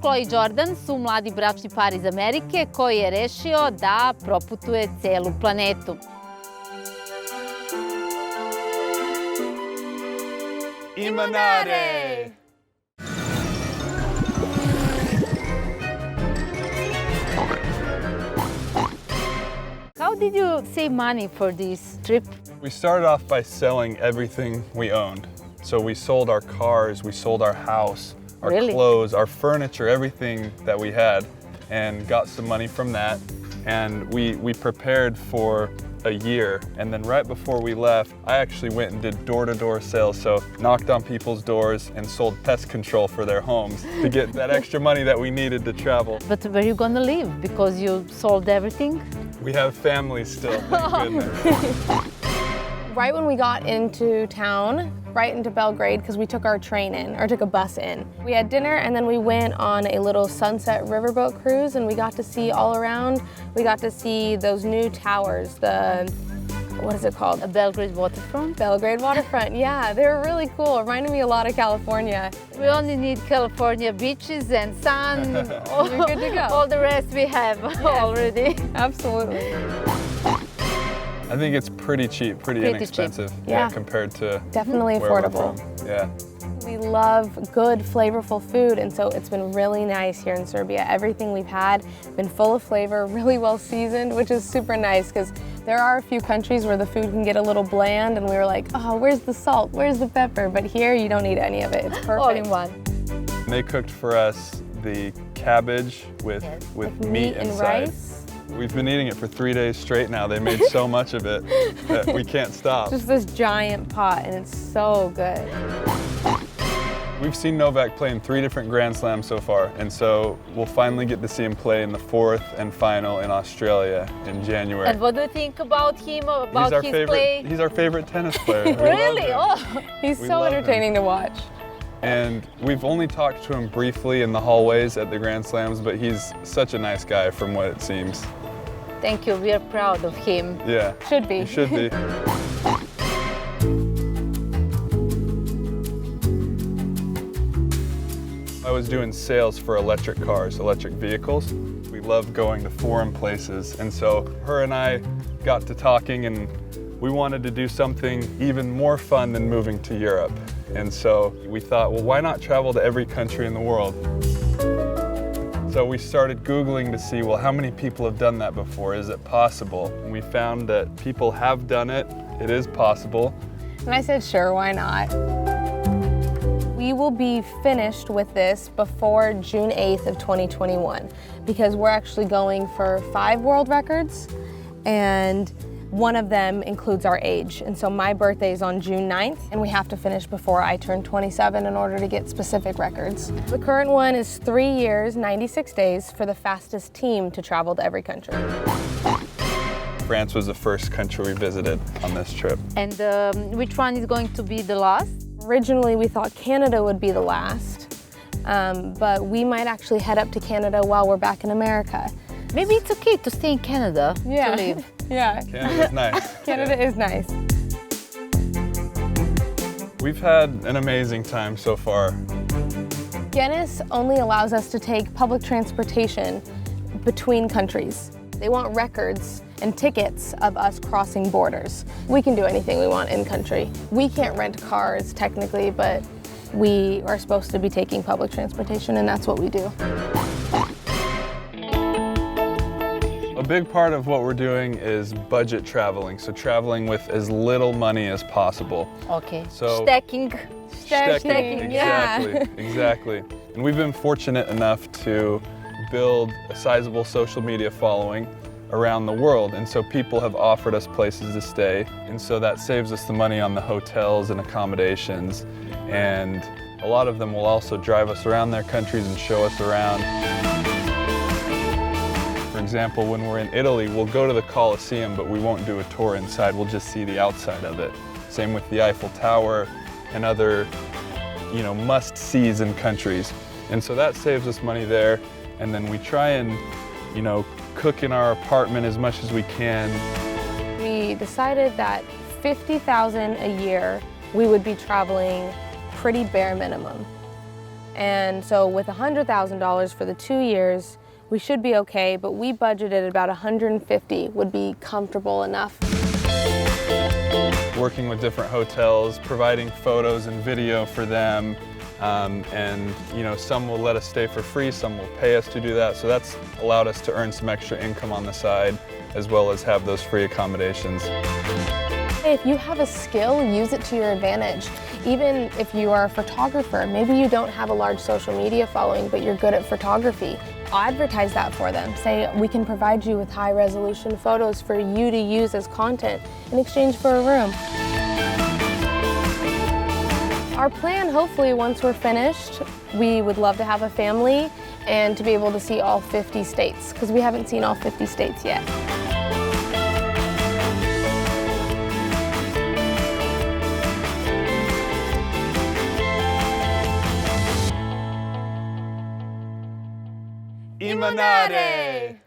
Kloi i Džordan su mladi bračni par iz Amerike koji je rešio da proputuje celu planetu. Imanare! How did you save money for this trip? We started off by selling everything we owned. So we sold our cars, we sold our house, our clothes, our furniture, everything that we had, and got some money from that. And we prepared for a year. And then right before we left, I actually went and did door-to-door sales. So knocked on people's doors and sold pest control for their homes to get that extra money that we needed to travel. But where are you gonna live? Because you sold everything? We have families still, thank goodness. Right when we got into town, right into Belgrade, because we took our train in, or took a bus in. We had dinner and then we went on a little sunset riverboat cruise and we got to see all around. We got to see those new towers, what is it called? A Belgrade waterfront? Belgrade waterfront, yeah, they were really cool. It reminded me a lot of California. We only need California beaches and sun. We're good to go. All the rest we have already. Absolutely. I think it's pretty cheap, pretty inexpensive, cheap. Yeah. Compared to definitely where affordable. We're from. Yeah. We love good, flavorful food, and so it's been really nice here in Serbia. Everything we've had been full of flavor, really well seasoned, which is super nice because there are a few countries where the food can get a little bland, and we were like, oh, where's the salt? Where's the pepper? But here, you don't need any of it. It's perfect. All in one. They cooked for us the cabbage with meat and inside. rice. We've been eating it for 3 days straight now. They made so much of it that we can't stop. Just this giant pot, and it's so good. We've seen Novak play in 3 different Grand Slams so far, and so we'll finally get to see him play in the 4th and final in Australia in January. And what do you think about him, about his play? He's our favorite tennis player. Really? Oh, he's so entertaining to watch. And we've only talked to him briefly in the hallways at the Grand Slams, but he's such a nice guy from what it seems. Thank you, we are proud of him. Yeah. Should be. He should be. I was doing sales for electric cars, electric vehicles. We love going to foreign places, and so her and I got to talking, and we wanted to do something even more fun than moving to Europe. And so we thought, well, why not travel to every country in the world? So we started Googling to see, well, how many people have done that before? Is it possible? And we found that people have done it. It is possible. And I said, sure, why not? We will be finished with this before June 8th of 2021 because we're actually going for 5 world records, and one of them includes our age. And so my birthday is on June 9th, and we have to finish before I turn 27 in order to get specific records. The current one is 3 years, 96 days for the fastest team to travel to every country. France was the first country we visited on this trip. And which one is going to be the last? Originally, we thought Canada would be the last, but we might actually head up to Canada while we're back in America. Maybe it's okay to stay in Canada to live. Yeah. Canada's nice. Canada is nice. We've had an amazing time so far. Guinness only allows us to take public transportation between countries. They want records and tickets of us crossing borders. We can do anything we want in country. We can't rent cars technically, but we are supposed to be taking public transportation, and that's what we do. A big part of what we're doing is budget traveling, so traveling with as little money as possible. Okay. So Stacking, yeah. Exactly. And we've been fortunate enough to build a sizable social media following around the world, and so people have offered us places to stay, and so that saves us the money on the hotels and accommodations, and a lot of them will also drive us around their countries and show us around. For example, when we're in Italy, we'll go to the Colosseum, but we won't do a tour inside, we'll just see the outside of it. Same with the Eiffel Tower and other, must-sees in countries. And so that saves us money there, and then we try and, cook in our apartment as much as we can. We decided that $50,000 a year we would be traveling pretty bare minimum. And so with $100,000 for the 2 years, we should be okay, but we budgeted about 150 would be comfortable enough. Working with different hotels, providing photos and video for them, and some will let us stay for free, some will pay us to do that. So that's allowed us to earn some extra income on the side, as well as have those free accommodations. If you have a skill, use it to your advantage. Even if you are a photographer, maybe you don't have a large social media following, but you're good at photography. Advertise that for them. Say, we can provide you with high resolution photos for you to use as content in exchange for a room. Our plan, hopefully, once we're finished, we would love to have a family and to be able to see all 50 states, because we haven't seen all 50 states yet. Imanare!